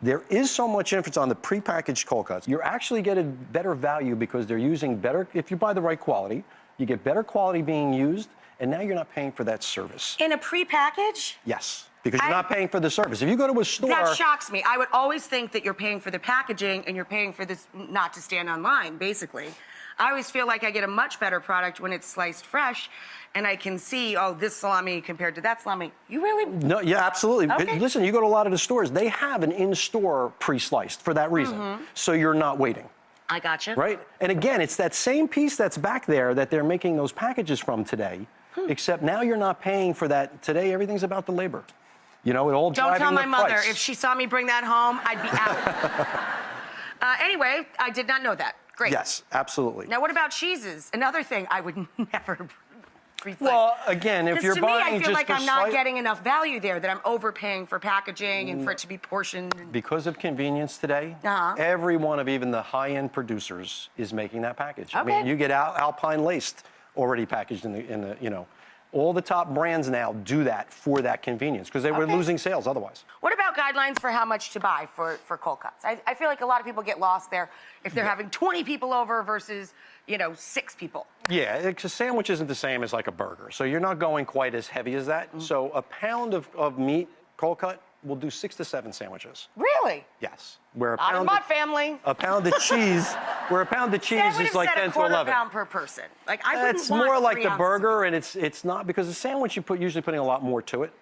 There is so much emphasis on the prepackaged cold cuts. You're actually getting better value because they're using better, if you buy the right quality, you get better quality being used, and now you're not paying for that service. In a prepackage? Yes, because you're not paying for the service. If you go to a store... That shocks me. I would always think that you're paying for the packaging and you're paying for this not to stand online, basically. I always feel like I get a much better product when it's sliced fresh, and I can see, oh, this salami compared to that salami. You really? No, yeah, absolutely. Okay. Listen, you go to a lot of the stores, they have an in-store pre-sliced for that reason, so you're not waiting. I gotcha. Right? And again, it's that same piece that's back there that they're making those packages from today, except now you're not paying for that. Today, everything's about the labor. You know, it all driving the price. Don't tell my mother. If she saw me bring that home, I'd be out. Anyway, I did not know that. Great. Yes, absolutely. Now, what about cheeses? Another thing I would never pre-slice. Well, again, if you're buying I feel like just I'm not getting enough value there, that I'm overpaying for packaging and for it to be portioned. Because of convenience today, every one of even the high-end producers is making that package. Okay. I mean, you get Alpine laced already packaged in the you know, all the top brands now do that for that convenience because they were losing sales otherwise. What about guidelines for how much to buy for cold cuts? I feel like a lot of people get lost there if they're having 20 people over versus, you know, 6 people. Yeah, a sandwich isn't the same as like a burger, so you're not going quite as heavy as that. So a pound of meat, cold cut, will do 6 to 7 sandwiches. Really? Yes. Where a Not in pound my of, family. a pound of cheese, where a pound of cheese is like 10 to 11. £1/4 per person. Like I wouldn't It's want more like 3 the ounces. burger, and it's not, because the sandwich usually putting a lot more to it.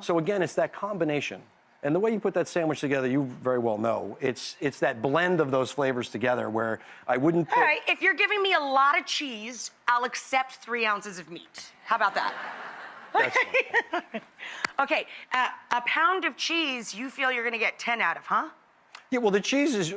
So again, it's that combination. And the way you put that sandwich together, you very well know, it's that blend of those flavors together where I wouldn't put... All right, if you're giving me a lot of cheese, I'll accept 3 ounces of meat. How about that? That's fine. Okay, a pound of cheese, you feel you're gonna get 10 out of, huh? Yeah, well, the cheese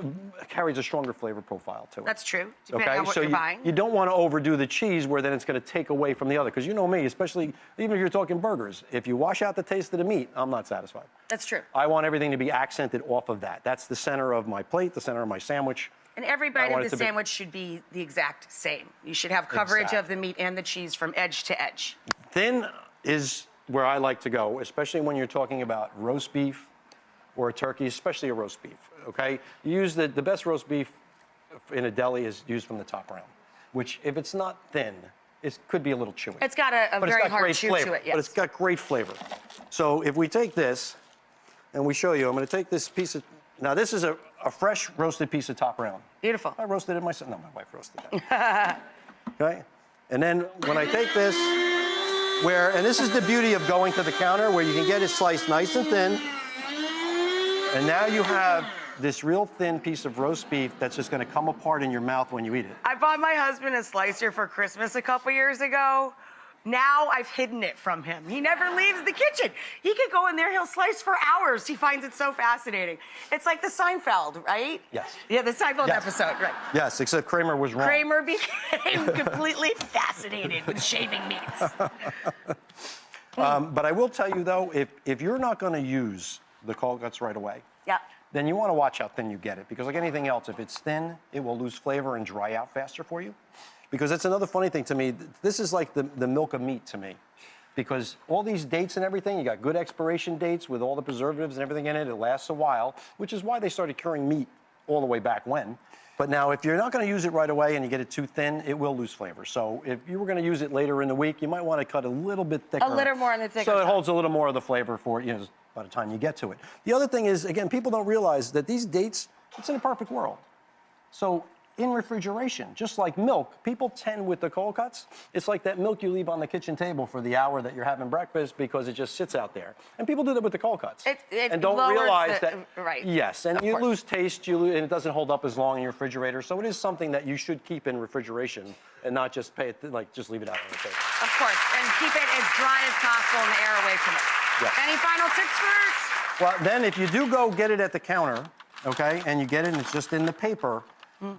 carries a stronger flavor profile to it. That's true, depending on what so you're buying. You don't want to overdo the cheese where then it's going to take away from the other. Because you know me, especially even if you're talking burgers, if you wash out the taste of the meat, I'm not satisfied. That's true. I want everything to be accented off of that. That's the center of my plate, the center of my sandwich. And every bite of the sandwich should be the exact same. You should have coverage of the meat and the cheese from edge to edge. Thin is where I like to go, especially when you're talking about roast beef or a turkey, especially a roast beef, okay? You use the best roast beef in a deli is used from the top round, which if it's not thin, it could be a little chewy. It's got a very hard chew flavor, to it, yes. But it's got great flavor. So if we take this and we show you, I'm gonna take this piece of, now this is a fresh roasted piece of top round. Beautiful. I roasted it myself, no, my wife roasted that. Okay? And then when I take this, and this is the beauty of going to the counter where you can get it sliced nice and thin. And now you have this real thin piece of roast beef that's just gonna come apart in your mouth when you eat it. I bought my husband a slicer for Christmas a couple years ago. Now I've hidden it from him. He never leaves the kitchen. He could go in there, he'll slice for hours. He finds it so fascinating. It's like the Seinfeld, right? Yes. Yeah, the Seinfeld episode, right. Yes, except Kramer was wrong. Kramer became completely fascinated with shaving meats. But I will tell you though, if you're not gonna use the cold cuts right away, then you wanna watch how thin you get it. Because like anything else, if it's thin, it will lose flavor and dry out faster for you. Because that's another funny thing to me. This is like the milk of meat to me. Because all these dates and everything, you got good expiration dates with all the preservatives and everything in it. It lasts a while, which is why they started curing meat all the way back when. But now, if you're not going to use it right away and you get it too thin, it will lose flavor. So if you were going to use it later in the week, you might want to cut a little bit thicker. A little more on the thicker So it side. holds a little more of the flavor for, you know, by the time you get to it. The other thing is, again, people don't realize that these dates, it's in a perfect world. So in refrigeration, just like milk, people tend with the cold cuts, it's like that milk you leave on the kitchen table for the hour that you're having breakfast because it just sits out there. And people do that with the cold cuts. It don't lowers realize the, that. right. Yes, and you course. lose taste, and it doesn't hold up as long in your refrigerator. So it is something that you should keep in refrigeration and not just just leave it out on the table. Of course, and keep it as dry as possible and the air away from it. Yes. Any final tips for us? Well, then if you do go get it at the counter, okay, and you get it and it's just in the paper,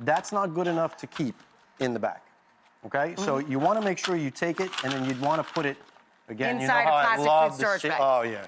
that's not good enough to keep in the back, okay? So you want to make sure you take it and then you'd want to put it, again, Inside you know how a I plastic love food storage bag. Oh, yeah.